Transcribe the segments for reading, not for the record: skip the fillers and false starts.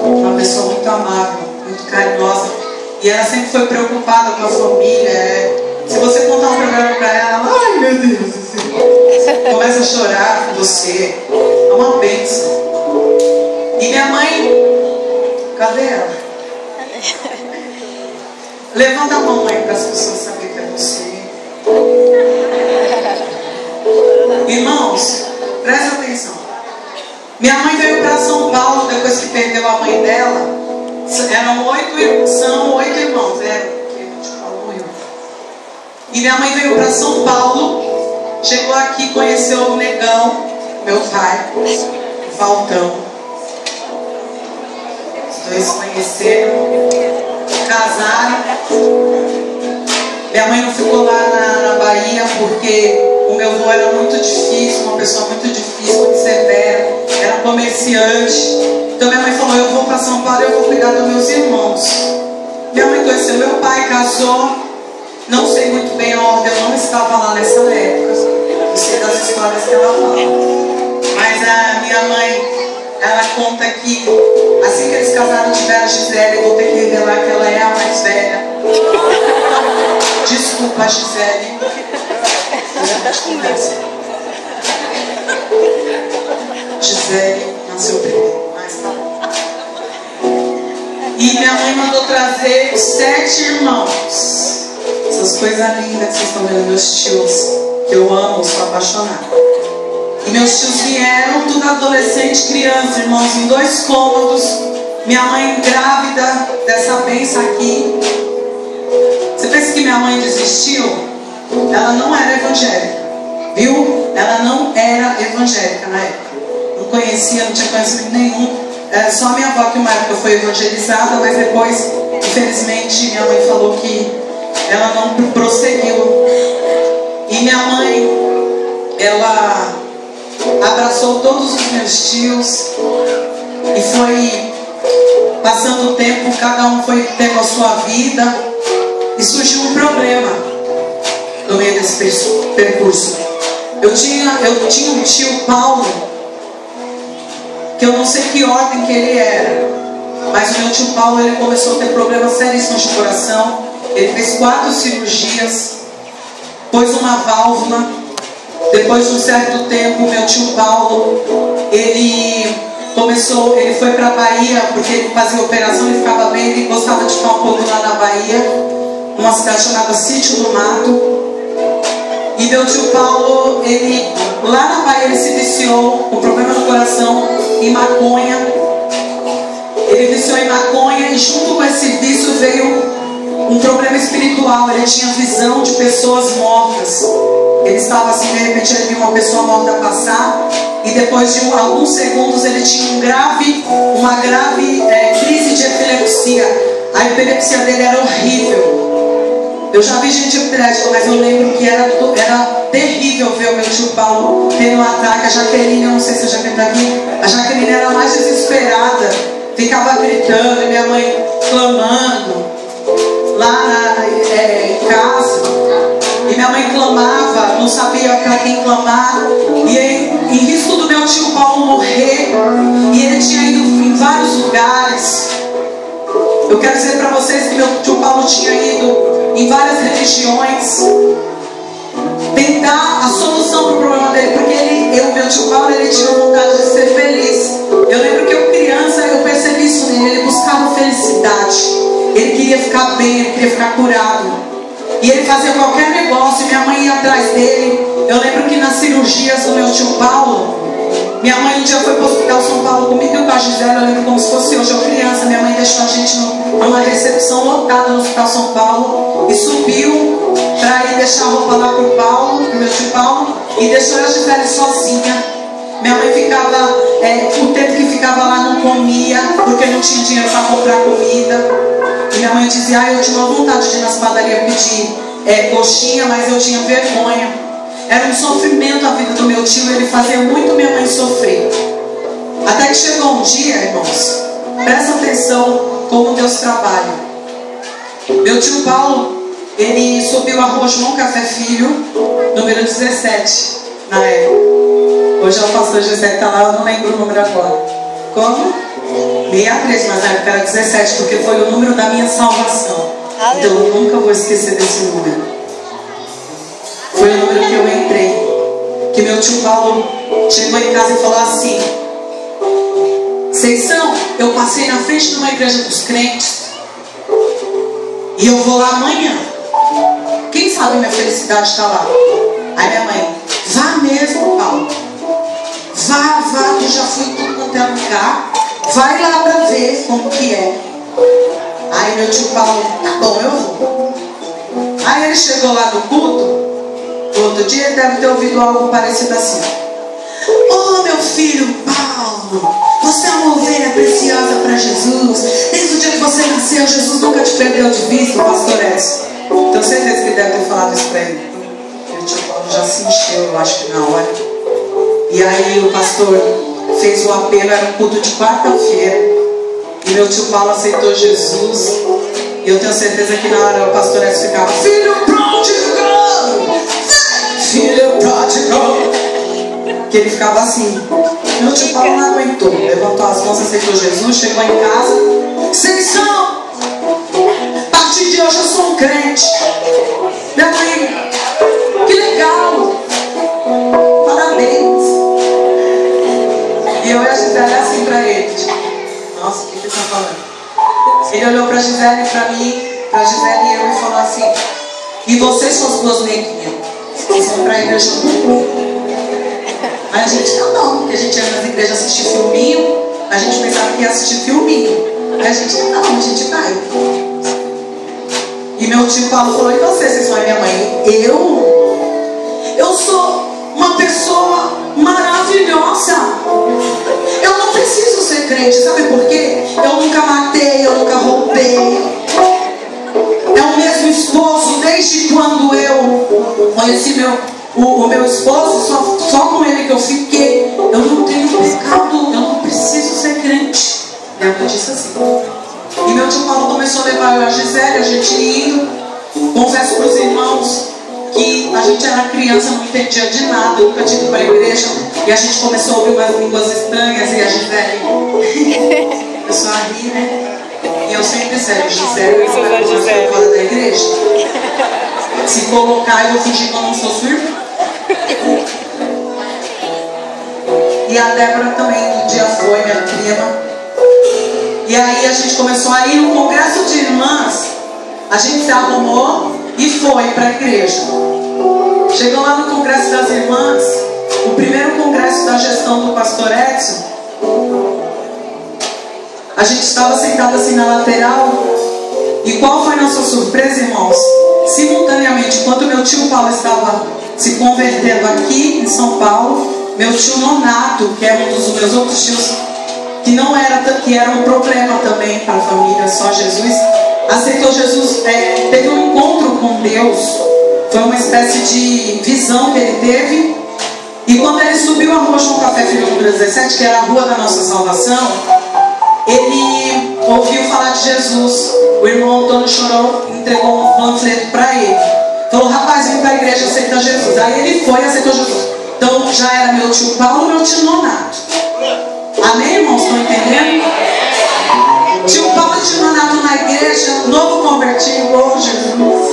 uma pessoa muito amável, muito carinhosa. E ela sempre foi preocupada com a família. Se você contar um problema para ela, ai meu Deus, assim, começa a chorar com você. É uma bênção. E minha mãe, cadê ela? Levanta a mão aí para as pessoas saberem que é você. Irmãos, presta atenção. Minha mãe veio para São Paulo depois que perdeu a mãe dela. São 8 irmãos, porque a gente morreu. E minha mãe veio para São Paulo, chegou aqui, conheceu o Negão, meu pai, o Valtão. Os dois se conheceram, casaram. Minha mãe não ficou lá na Bahia porque o meu avô era muito difícil, uma pessoa muito difícil, muito severa, era comerciante. Então minha mãe falou, eu vou para São Paulo e eu vou cuidar dos meus irmãos. Minha mãe conheceu meu pai, casou. Não sei muito bem a ordem, eu não estava lá nessa época. Eu sei das histórias que ela fala. Mas a minha mãe, ela conta que assim que eles casaram tiveram a Gisele. Eu vou ter que revelar que ela é a mais velha. Desculpa, Gisele. Gisele nasceu primeiro. E minha mãe mandou trazer 7 irmãos. Essas coisas lindas que vocês estão vendo, meus tios, que eu amo, sou apaixonada. E meus tios vieram, tudo adolescente, criança, irmãos, em 2 cômodos. Minha mãe grávida dessa bênção aqui. Você pensa que minha mãe desistiu? Ela não era evangélica, viu? Ela não era evangélica na época. Não conhecia, não tinha conhecimento nenhum. Só a minha avó que uma época foi evangelizada, mas depois, infelizmente, minha mãe falou que ela não prosseguiu. E minha mãe, ela abraçou todos os meus tios e foi passando o tempo, cada um foi tendo a sua vida e surgiu um problema no meio desse percurso. Eu tinha um tio Paulo, que eu não sei que ordem que ele era, mas o meu tio Paulo, ele começou a ter problemas seríssimos de coração. Ele fez 4 cirurgias, pôs uma válvula. Depois de um certo tempo, meu tio Paulo, ele foi para a Bahia, porque ele fazia operação, ele ficava bem, ele gostava de ficar um pouco lá na Bahia, numa cidade chamada Sítio do Mato. E meu tio Paulo, lá na Bahia, ele se viciou com problema no coração em maconha. Ele viciou em maconha e junto com esse vício veio um problema espiritual. Ele tinha visão de pessoas mortas. Ele estava assim, de repente ele viu uma pessoa morta passar e depois de alguns segundos ele tinha uma grave crise de epilepsia. A epilepsia dele era horrível. Eu já vi gente epilética, mas eu lembro que era terrível ver o meu tio Paulo tendo um ataque. A Jaqueline, eu não sei se a Jaqueline está aqui, a Jaqueline era mais desesperada, ficava gritando, e minha mãe clamando lá em casa. E minha mãe clamava, não sabia para quem clamar. E em risco do meu tio Paulo morrer, e ele tinha ido em vários lugares. Eu quero dizer para vocês que meu tio Paulo tinha ido em várias religiões tentar a solução para o problema dele, porque meu tio Paulo, ele tinha vontade de ser feliz. Eu lembro que eu criança, eu percebi isso nele. Ele buscava felicidade, ele queria ficar bem, ele queria ficar curado, e ele fazia qualquer negócio, e minha mãe ia atrás dele. Eu lembro que nas cirurgias do meu tio Paulo, minha mãe um dia foi para o Hospital São Paulo comigo e com a Gisele. Eu lembro como se fosse hoje, eu criança. Minha mãe deixou a gente numa recepção lotada no Hospital São Paulo e subiu para ir deixar a roupa lá pro meu tio Paulo, e deixou a Gisele sozinha. Minha mãe ficava, o tempo que ficava lá não comia, porque não tinha dinheiro para comprar comida. E minha mãe dizia, eu tinha uma vontade de ir nas padarias pedir coxinha, mas eu tinha vergonha. Era um sofrimento a vida do meu tio, ele fazia muito minha mãe sofrer. Até que chegou um dia, irmãos, presta atenção como Deus trabalha. Meu tio Paulo, ele subiu a rua João Café Filho, número 17, na época. Hoje é o pastor José que está lá, eu não lembro o número agora. Como? 63, mas na época era 17, porque foi o número da minha salvação. Então eu nunca vou esquecer desse número. Foi o número que eu entrei. Que meu tio Paulo chegou em casa e falou assim: Seição, eu passei na frente de uma igreja dos crentes e eu vou lá amanhã. Quem sabe minha felicidade está lá. Aí minha mãe: vá mesmo, Paulo. Vá, que eu já fui tudo quanto é lugar. Vai lá para ver como que é. Aí meu tio Paulo: tá bom, eu vou. Aí ele chegou lá no culto. Outro dia ele deve ter ouvido algo parecido assim: oh, meu filho Paulo, você é uma ovelha preciosa para Jesus. Desde o dia que você nasceu, Jesus nunca te perdeu de vista, o pastor Edson. Tenho certeza que ele deve ter falado isso para ele. E o tio Paulo já se encheu, eu acho que na hora. E aí o pastor fez o apelo, era um culto de quarta-feira. E meu tio Paulo aceitou Jesus. E eu tenho certeza que na hora o pastor Edson ficava: filho pródigo, filho pródigo. Que ele ficava assim. Meu tio Paulo não aguentou. Levantou as mãos, aceitou Jesus, chegou em casa. Seição, a partir de hoje eu sou um crente. Minha mãe: que legal, parabéns. E eu e a Gisele assim pra ele, tipo, nossa, o que ele tá falando? Ele olhou pra Gisele e pra mim, pra Gisele e eu, e falou assim: e vocês, suas duas neguinhas, vocês vão pra igreja comigo? Aí a gente: não, porque a gente ia nas igrejas assistir filminho. A gente pensava que ia assistir filminho. Aí a gente: não, a gente vai. E meu tio Paulo falou: e vocês vão? E minha mãe: eu sou uma pessoa maravilhosa. Eu não preciso ser crente. Sabe por quê? Eu nunca matei, eu nunca roubei. É o mesmo esposo desde quando eu conheci o meu esposo, só com ele que eu fiquei. Eu não tenho pecado, eu não preciso ser crente. Minha mãe disse assim. E meu tio Paulo começou a levar eu e a Gisele, a gente indo. Confesso para os irmãos que a gente era criança, não entendia de nada, nunca tinha ido para a igreja. E a gente começou a ouvir umas línguas estranhas. E a Gisele começou a rir, né? E eu sempre dizia: Gisele, eu sou fora da igreja. Se colocar, eu fingir que eu não sou sua irmã. E a Débora também um dia foi, minha prima. E aí a gente começou a ir no congresso de irmãs. A gente se arrumou e foi para a igreja. Chegou lá no congresso das irmãs, o primeiro congresso da gestão do pastor Edson. A gente estava sentado assim na lateral. E qual foi nossa surpresa, irmãos? Simultaneamente, enquanto meu tio Paulo estava se convertendo aqui em São Paulo, meu tio Nonato, que é um dos meus outros tios, que era um problema também para a família, só Jesus, aceitou Jesus, teve um encontro com Deus. Foi uma espécie de visão que ele teve. E quando ele subiu a rua João Café Filho número 17, que era a rua da nossa salvação, ele ouviu falar de Jesus. O irmão Antônio chorou, entregou um panfleto para ele. Falou: rapaz, vem para a igreja, aceita Jesus. Aí ele foi e aceitou Jesus. Então já era meu tio Paulo, meu tio Nonato. Amém, irmãos? Estão entendendo? Tio Paulo e tio Nonato na igreja, novo convertido, oh Jesus.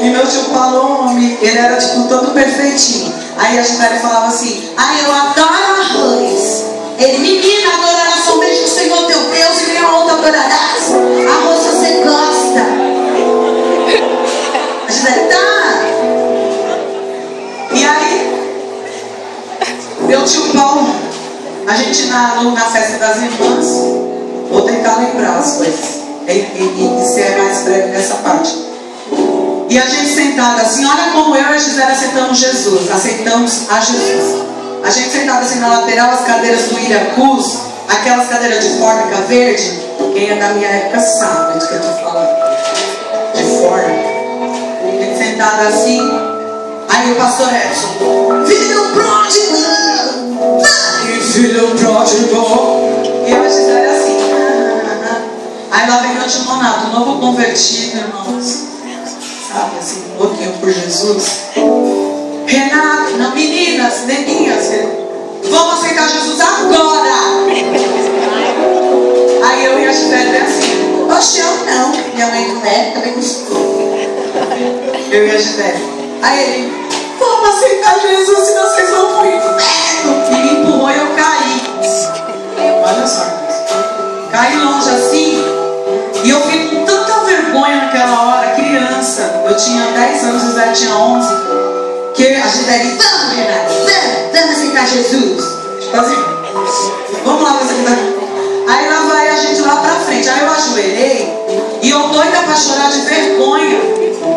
E meu tio Paulo, homem, ele era tipo todo perfeitinho. Aí a gente falava assim: ai, eu adoro arroz. Ele: menina, adorarás somente o Senhor teu Deus, e nenhum outro adorarás. Arroz você gosta. A gente tá. E aí, meu tio Paulo, a gente na festa das irmãs, vou tentar lembrar as coisas e ser mais breve nessa parte. E a gente sentada assim, olha como eu e a Gisele aceitamos Jesus, aceitamos a Jesus. A gente sentada assim na lateral, as cadeiras do Iracus, aquelas cadeiras de fórmica verde. Quem é da minha época sabe do que eu estou falando. De fórmica. A gente sentada assim. Aí o pastor Edson: filho pródigo! Ai, filho pródigo! E eu e a Gisele assim. Aí lá vem meu tio Nonato, novo convertido, irmãos. Sabe assim, um pouquinho por Jesus. Renato, não, meninas, neguinhas, vamos aceitar Jesus agora. Aí eu e a Gisele assim, oxe, eu não. Minha mãe não é, também não sou. Eu e a Gisele. Aí ele, vamos aceitar Jesus se vocês vão pro inferno. E me empurrou e eu caí. Olha só. Caí longe assim. E eu fiquei com tanta vergonha naquela hora, criança. Eu tinha 10 anos, a Gisele tinha 11. Que a Gisele, vamos, Renata, vamos aceitar Jesus. Tipo assim, vamos lá, você aceitar. Aí lá vai a gente lá pra frente. Aí eu ajoelhei e eu doida pra chorar de vergonha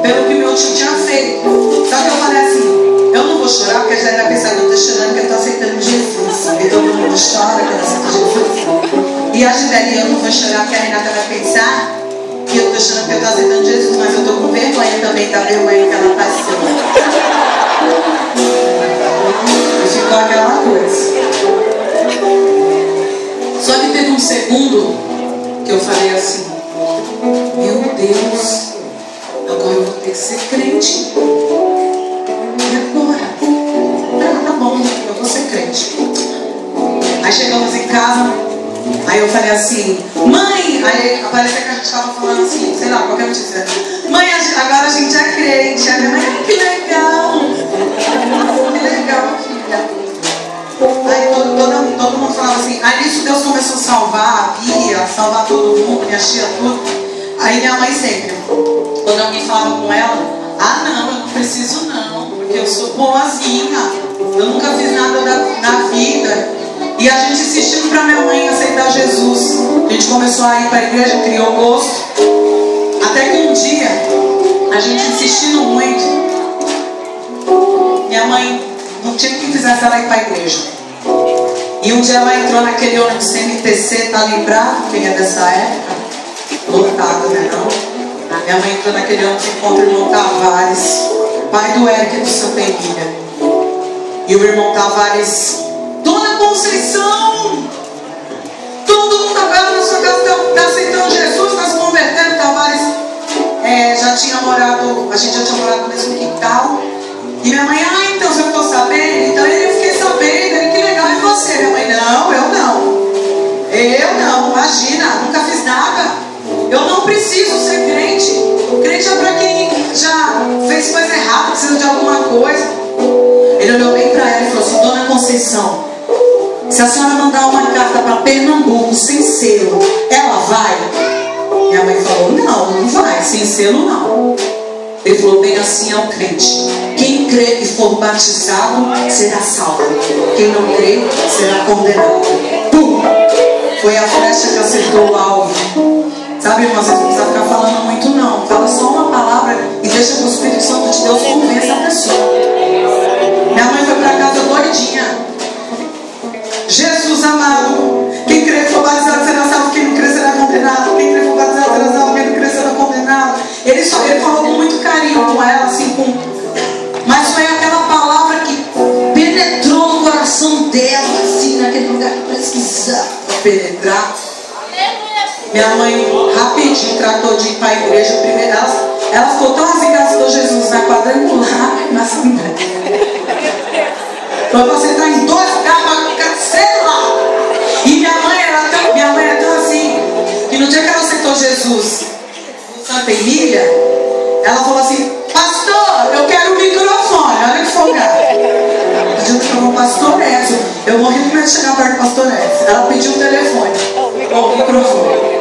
pelo que meu tio tinha feito. Só que eu falei assim, eu não vou chorar porque a Gisele vai pensar que eu tô chorando, que eu tô aceitando Jesus. E todo mundo chora que eu aceito Jesus. E a Gisele, eu não vou chorar porque a Renata vai pensar que eu tô chorando porque eu tô aceitando Jesus. Mas eu tô com vergonha também da vergonha que ela passou. E ficou aquela coisa. Só que teve um segundo que eu falei assim, meu Deus, agora eu vou ter que ser crente. E agora? Tá bom, eu vou ser crente. Aí chegamos em casa, aí eu falei assim, mãe, aí parece que a gente estava falando assim, sei lá, qualquer notícia. Mãe, agora a gente é crente. Aí minha mãe, que legal. Que legal, filha. Aí todo mundo falava assim, aí nisso Deus começou a salvar a Bia, salvar todo mundo, minha tia, tudo. Aí minha mãe sempre, quando alguém falava com ela, ah não, eu não preciso não, porque eu sou boazinha, eu nunca fiz nada na vida. E a gente insistindo para minha mãe aceitar Jesus. A gente começou a ir para a igreja, criou gosto. Até que um dia, a gente insistindo muito, minha mãe não tinha quem fizesse ela ir para a igreja. E um dia ela entrou naquele ônibus CMTC, tá lembrado? Quem é dessa época? Lotado, né não? A minha mãe entrou naquele ônibus e encontra o irmão Tavares, pai do Eric do Santa Emília. E o irmão Tavares, Dona Conceição! Todo mundo agora na sua casa está aceitando Jesus, está se convertendo. Tavares já tinha morado, a gente já tinha morado no mesmo quintal. E minha mãe, então você ficou sabendo? Então eu fiquei sabendo, que legal, e você? Minha mãe, não, eu não. Eu não, imagina, nunca fiz nada. Eu não preciso ser crente. Crente é para quem já fez coisa errada, precisa de alguma coisa. Ele olhou bem para ela e falou assim, Dona Conceição, se a senhora mandar uma carta para Pernambuco sem selo, ela vai? Minha mãe falou, não vai, sem selo não. Ele falou, bem assim é o crente. Quem crê e for batizado será salvo. Quem não crê será condenado. Pum! Foi a flecha que acertou o alvo. Sabe, irmãos, vocês não precisam ficar falando muito não. Fala só uma palavra e deixa que o Espírito Santo de Deus convença a pessoa. Minha mãe foi para casa doidinha. Jesus amado, quem crê que for batizado será salvo, quem não crê será condenado. Quem crê que for batizado será salvo, quem não crê será condenado. Ele falou com muito carinho com ela, assim, mas foi aquela palavra que penetrou no coração dela, assim, naquele lugar que precisava penetrar. Minha mãe rapidinho tratou de ir para a igreja. Primeiro, ela ficou tão assim que ela aceitou Jesus na quadrangular, na sandália. Foi você entrar em 2 carros, sei lá. E minha mãe é tão assim, que no dia que ela aceitou Jesus no Santa Emília, ela falou assim, pastor, eu quero o microfone. Olha que folgada. Pediu o microfone, pastor Edson. Eu morri com medo de chegar perto do pastor Edson. Ela pediu o telefone, o microfone.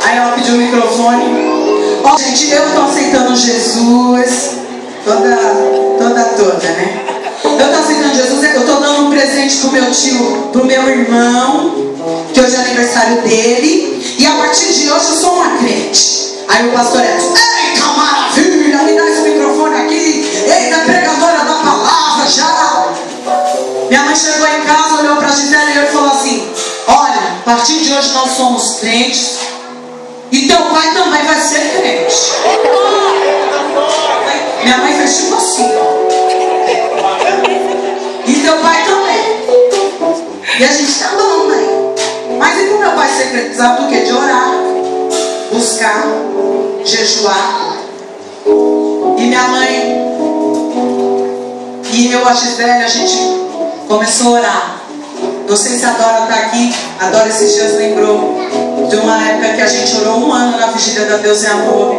Aí ela pediu o microfone. Ó, gente, eu estou aceitando Jesus. Toda, né? Eu estou aceitando Jesus. Eu estou dando um presente pro meu tio, pro meu irmão, que hoje é aniversário dele. E a partir de hoje eu sou uma crente. Aí o pastor Edson, eita maravilha, me dá esse microfone aqui. Eita, pregadora da palavra já. Minha mãe chegou em casa, olhou para a Gisele e falou assim, olha, a partir de hoje nós somos crentes. E teu pai também vai ser crente. Minha mãe fez tipo assim, ó. E teu pai também. E a gente tá bom, mãe. Mas e pro meu pai ser crente? Sabe do que? De orar, buscar, jejuar. E minha mãe e eu, a Gisele, a gente começou a orar. Não sei se a Dora está aqui. A Dora esses dias lembrou de Tem uma época que a gente orou 1 ano na vigília da Deus é Amor,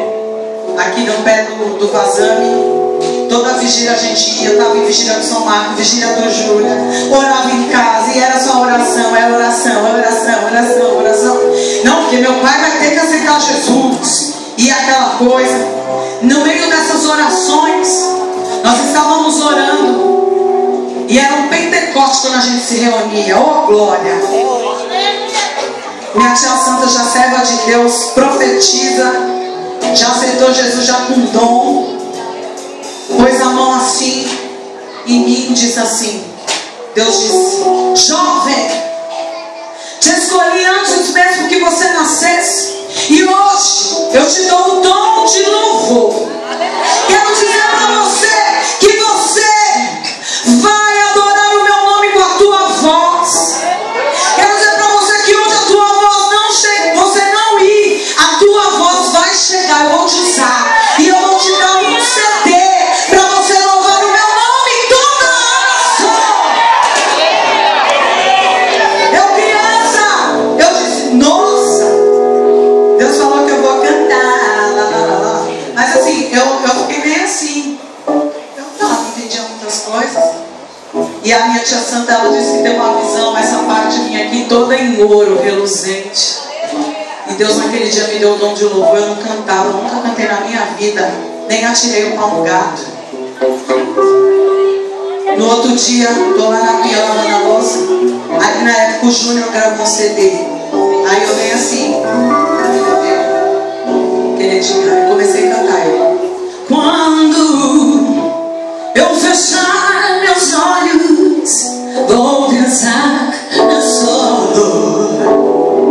aqui no pé do Vazame. Toda vigília a gente ia, estava em vigília do São Marcos, vigília do Júlia, orava em casa e era só oração, é oração, é oração, oração, oração. Não, porque meu pai vai ter que aceitar Jesus e aquela coisa. No meio dessas orações, nós estávamos orando e era um Pentecoste quando a gente se reunia. Oh glória! Minha tia Santa, já serva de Deus, profetiza, já aceitou Jesus já com dom. Pôs a mão assim em mim e disse assim: Deus disse, jovem, te escolhi antes mesmo que você nascesse, e hoje eu te dou o dom de louvor. Quero dizer para você que você vai adorar o meu nome com a tua voz. Quero dizer para você que onde a tua voz não chega, você não ir, a tua voz vai chegar. Eu vou te usar e eu vou te dar um CD para você louvar o meu nome em toda a nação. Eu criança, eu disse, nossa, Deus falou que eu vou cantar, lá, lá, lá. Mas assim, eu fiquei meio assim, eu não entendia muitas coisas. E a minha tia Santa, ela disse que tem uma visão, essa parte minha aqui toda em ouro, reluzente. E Deus naquele dia me deu o dom de louvor. Eu não cantava, eu nunca cantei na minha vida, nem atirei o pau no gato. No outro dia, estou lá na pia lavando a louça. Aí na época o Júnior gravou um CD. Aí eu venho assim, eu comecei a cantar. Quando eu fechar meus olhos, vou pensar na sua dor.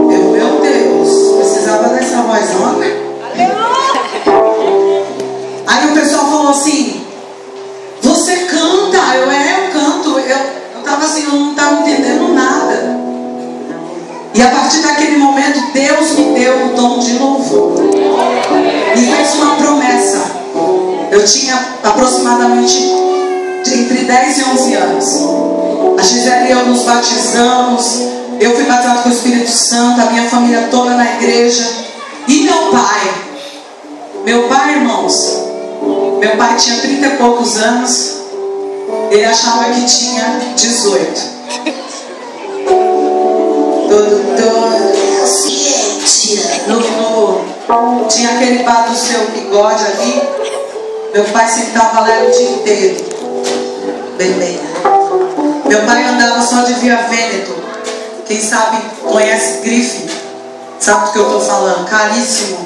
Meu Deus, precisava dessa vozona. Aí o pessoal falou assim, você canta? Eu canto. Eu tava assim, eu não estava entendendo nada. E a partir daquele momento, Deus me deu o dom de louvor. E fez uma promessa. Eu tinha aproximadamente entre 10 e 11 anos. A Gisele e eu nos batizamos. Eu fui batizado com o Espírito Santo, a minha família toda na igreja. E meu pai, irmãos, meu pai tinha 30 e poucos anos. Ele achava que tinha 18. Tinha aquele bar do seu bigode ali. Meu pai sentava lá o dia inteiro bebendo. Meu pai andava só de Via Vêneto. Quem sabe conhece Grife, sabe do que eu estou falando, caríssimo.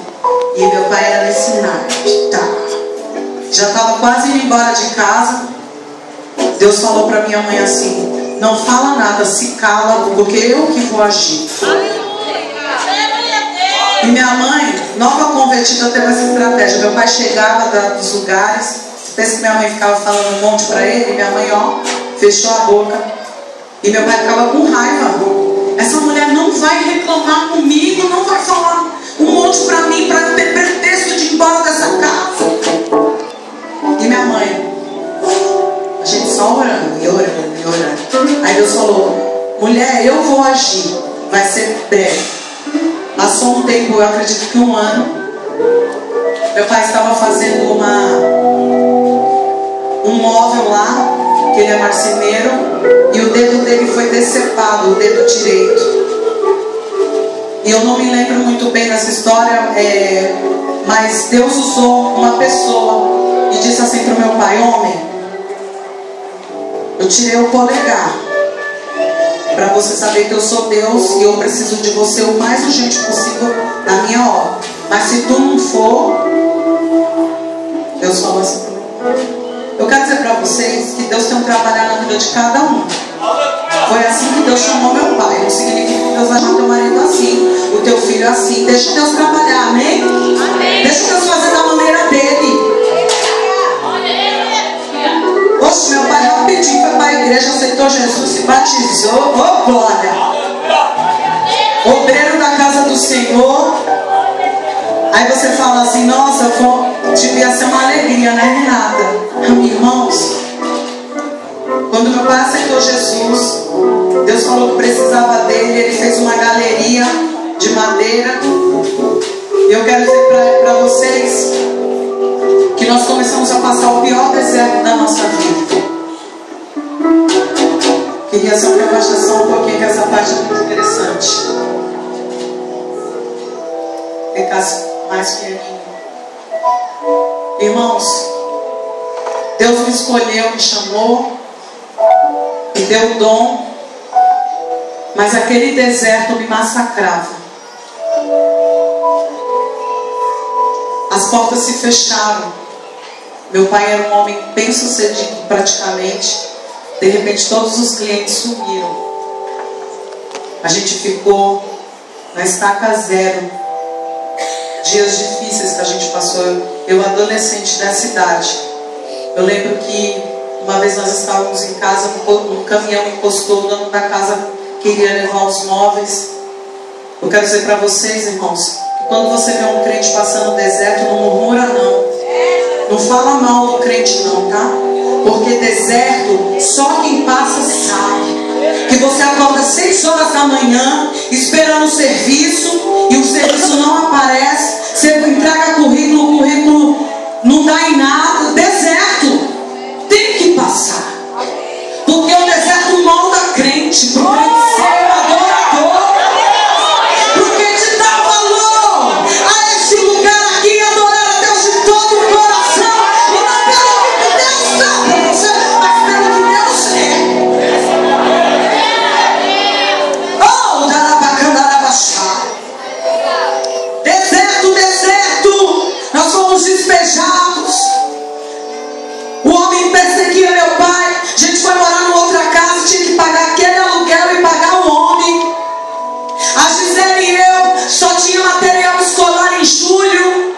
E meu pai era nesse naipe, tá? Já estava quase indo embora de casa. Deus falou para minha mãe assim, não fala nada, se cala, porque eu que vou agir. E minha mãe, nova convertida, teve essa estratégia. Meu pai chegava dos lugares, pensa que minha mãe ficava falando um monte para ele, minha mãe, ó, fechou a boca. E meu pai ficava com raiva. Essa mulher não vai reclamar comigo, não vai falar um monte para mim, para ter pretexto de ir embora dessa casa. E minha mãe, a gente só orando, e orando, e orando. Aí Deus falou, mulher, eu vou agir, vai ser breve. Passou um tempo, eu acredito que 1 ano. Meu pai estava fazendo um móvel lá, que ele é marceneiro, e o dedo dele foi decepado, o dedo direito. E eu não me lembro muito bem dessa história, mas Deus usou uma pessoa e disse assim para o meu pai, homem, eu tirei o polegar para você saber que eu sou Deus e eu preciso de você o mais urgente possível na minha obra. Mas se tu não for, Deus falou assim para mim. Eu quero dizer para vocês que Deus tem um trabalhar na vida de cada um. Foi assim que Deus chamou meu pai. Não significa que Deus vai chamar teu marido assim, o teu filho assim. Deixa Deus trabalhar, amém? Amém. Deixa Deus fazer da maneira dele. Oxe, meu pai rapidinho foi para a igreja, aceitou Jesus, se batizou. Oh, glória! Obreiro da casa do Senhor. Aí você fala assim, nossa, devia ser uma alegria, né, Renata? Irmãos, quando meu pai aceitou Jesus, Deus falou que precisava dele, ele fez uma galeria de madeira. E eu quero dizer para vocês que nós começamos a passar o pior deserto da nossa vida. Queria só que abaixar só um pouquinho, que essa parte é muito interessante. Ficasse mais pianinho. Irmãos, Deus me escolheu, me chamou, me deu o dom, mas aquele deserto me massacrava. As portas se fecharam. Meu pai era um homem bem sucedido praticamente. De repente todos os clientes sumiram. A gente ficou na estaca zero. Dias difíceis que a gente passou. Eu adolescente dessa idade. Eu lembro que uma vez nós estávamos em casa, um caminhão encostou, o dono da casa queria levar os móveis. Eu quero dizer para vocês, irmãos, que quando você vê um crente passando no deserto, não murmura não. Não fala mal do crente não, tá? Porque deserto, só quem passa sabe. Que você acorda 6 horas da manhã, esperando o serviço, e o serviço não aparece. Você entrega currículo, o currículo não dá em nada. Deserto tem que passar. Porque o deserto molda crente, pro crente ser adorador. Porque te dá valor a esse lugar aqui, adorar a Deus de todo o coração. E não pelo que Deus dá para você, mas pelo que Deus é. Oh, darabacandarabaxá. Deserto, deserto. Nós fomos despejados. O homem perseguia meu pai. A gente foi morar numa outra casa, tinha que pagar aquele aluguel e pagar o homem. A Gisele e eu só tinha material escolar em julho.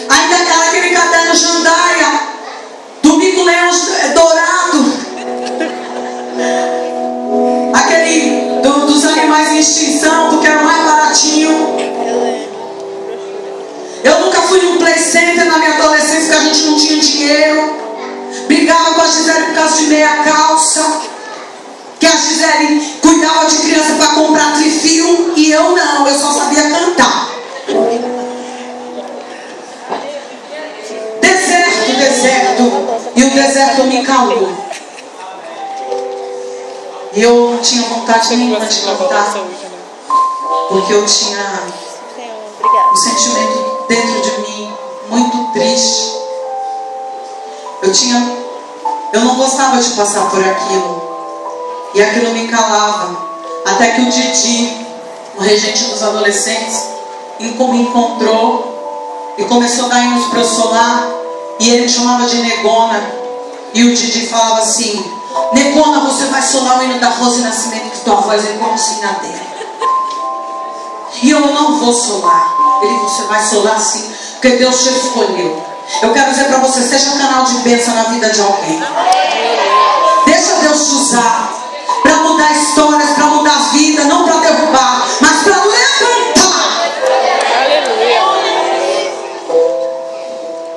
Ainda era aquele caderno Jandaia, do Mico Leão Dourado, aquele dos animais em extinção, porque era mais baratinho. Eu nunca fui num play center na minha adolescência, porque a gente não tinha dinheiro. Brigava com a Gisele por causa de meia calça. Que a Gisele cuidava de criança para comprar trifio. E eu não, eu só sabia cantar. Deserto, deserto. E o deserto me calou. E eu não tinha vontade nenhuma de cantar. Porque eu tinha um sentimento dentro de mim muito triste. Eu não gostava de passar por aquilo. E aquilo me calava. Até que o Didi, o regente dos adolescentes, me encontrou e começou a dar hinos para eu solar. E ele me chamava de Negona. E o Didi falava assim: Negona, você vai solar o hino da Rose Nascimento, que tua voz é igualzinha a dele. E eu não vou solar. Ele: você vai solar sim, porque Deus te escolheu. Eu quero dizer para você, seja um canal de bênção na vida de alguém. Deixa Deus te usar para mudar histórias, para mudar vida, não para derrubar, mas para levantar.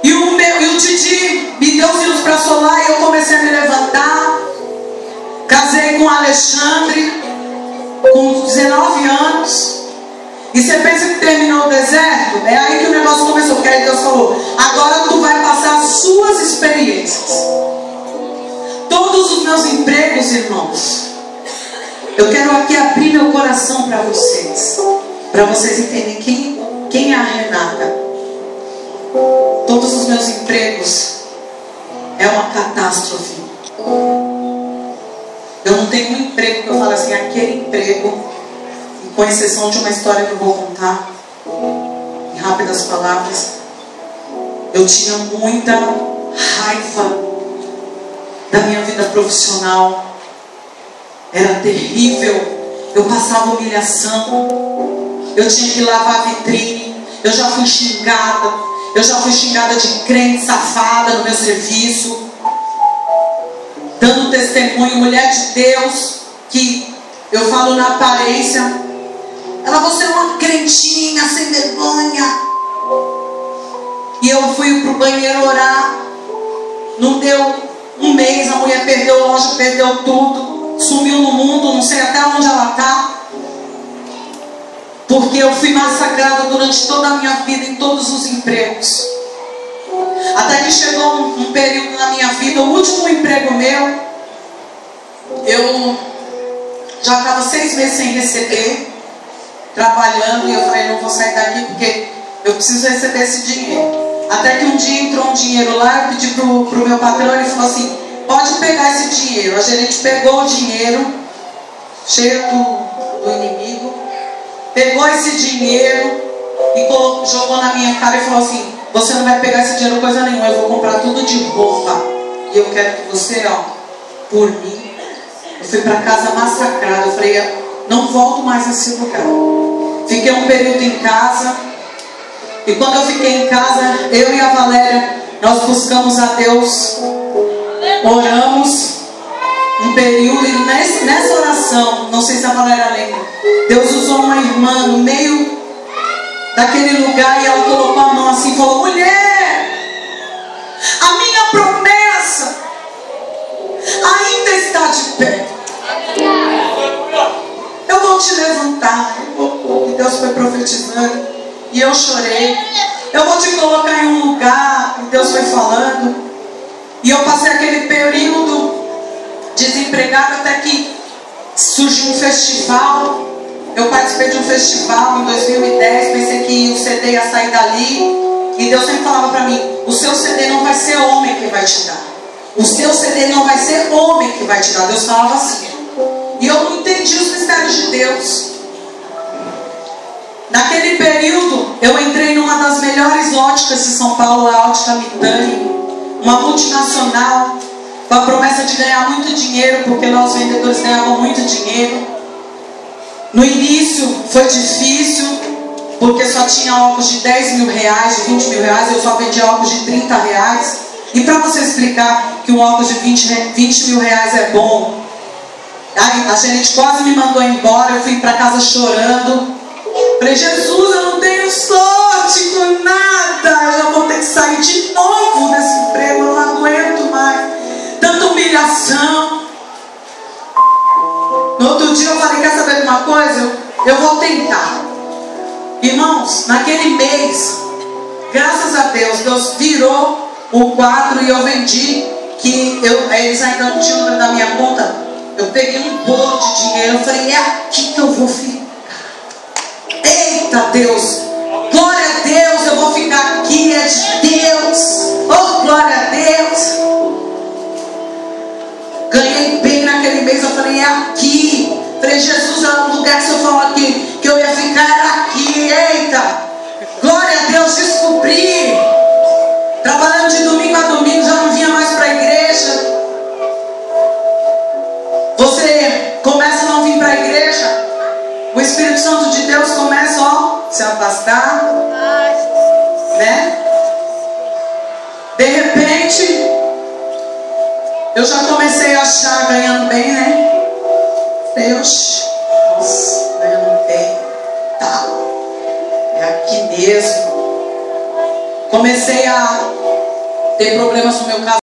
E o Didi me deu os hinos para solar e eu comecei a me levantar. Casei com o Alexandre com 19 anos. E você pensa que terminou o deserto? É aí que o negócio começou, porque aí Deus falou: agora tu vai passar as suas experiências. Todos os meus empregos, irmãos, eu quero aqui abrir meu coração para vocês entenderem quem é a Renata. Todos os meus empregos é uma catástrofe. Eu não tenho um emprego que eu falo assim, aquele emprego, com exceção de uma história que eu vou contar em rápidas palavras. Eu tinha muita raiva da minha vida profissional. Era terrível. Eu passava humilhação. Eu tinha que lavar a vitrine. Eu já fui xingada. Eu já fui xingada de crente safada no meu serviço, dando testemunho. Mulher de Deus, que eu falo na aparência, ela: você é uma crentinha sem vergonha. E eu fui pro banheiro orar. Não deu um mês, a mulher perdeu loja, perdeu tudo, sumiu no mundo, não sei até onde ela está. Porque eu fui massacrada durante toda a minha vida em todos os empregos. Até que chegou um período na minha vida, o último emprego meu, eu já estava 6 meses sem receber, trabalhando, e eu falei, não vou sair daqui porque eu preciso receber esse dinheiro. Até que um dia entrou um dinheiro lá, eu pedi pro meu patrão, ele falou assim, pode pegar esse dinheiro. A gerente pegou o dinheiro, cheio do inimigo, pegou esse dinheiro e jogou na minha cara e falou assim, você não vai pegar esse dinheiro coisa nenhuma, eu vou comprar tudo de roupa. E eu quero que você, por mim. Eu fui para casa massacrada, eu falei, não volto mais nesse lugar. Fiquei um período em casa, e quando eu fiquei em casa, eu e a Valéria, nós buscamos a Deus, oramos um período, e nessa oração, não sei se a Valéria lembra, Deus usou uma irmã no meio daquele lugar, e ela colocou a mão assim e falou, mulher, a minha promessa ainda está de pé. Eu vou te levantar. E Deus foi profetizando, e eu chorei. Eu vou te colocar em um lugar, e Deus foi falando. E eu passei aquele período desempregado até que surgiu um festival. Eu participei de um festival em 2010, pensei que o CD ia sair dali, e Deus sempre falava para mim, o seu CD não vai ser homem que vai te dar, o seu CD não vai ser homem que vai te dar. Deus falava assim, e eu não entendi os mistérios de Deus. Naquele período, eu entrei numa das melhores óticas de São Paulo, a Ótica Mitani, uma multinacional, com a promessa de ganhar muito dinheiro, porque nós vendedores ganhavam muito dinheiro. No início foi difícil, porque só tinha óculos de 10 mil reais, de 20 mil reais, eu só vendia óculos de 30 reais. E para você explicar que um óculos de 20 mil reais é bom, a gerente quase me mandou embora, eu fui para casa chorando. Falei, Jesus, eu não tenho sorte com nada, eu vou ter que sair de novo desse emprego, eu não aguento mais, tanta humilhação. No outro dia eu falei, quer saber de uma coisa? Eu vou tentar. Irmãos, naquele mês, graças a Deus, Deus virou o quadro e eu vendi, eles ainda não tinham o número da minha conta. Eu peguei um bolo de dinheiro, eu falei, é aqui que eu vou ficar. Eita Deus, glória a Deus, eu vou ficar aqui, é de Deus. Oh, glória a Deus. Ganhei bem naquele mês, eu falei, é aqui. Falei, Jesus, é um lugar que se eu falar aqui, que eu ia ficar, era aqui. Eita, glória a Deus, descobri. Trabalhando de domingo a domingo, já não vinha mais para a igreja. Você começa a não vir para a igreja, o Espírito Santo de Deus começa a se afastar, né? De repente, eu já comecei a achar ganhando bem, né? Deus, nossa, ganhando bem, tá, é aqui mesmo. Comecei a ter problemas no meu casamento.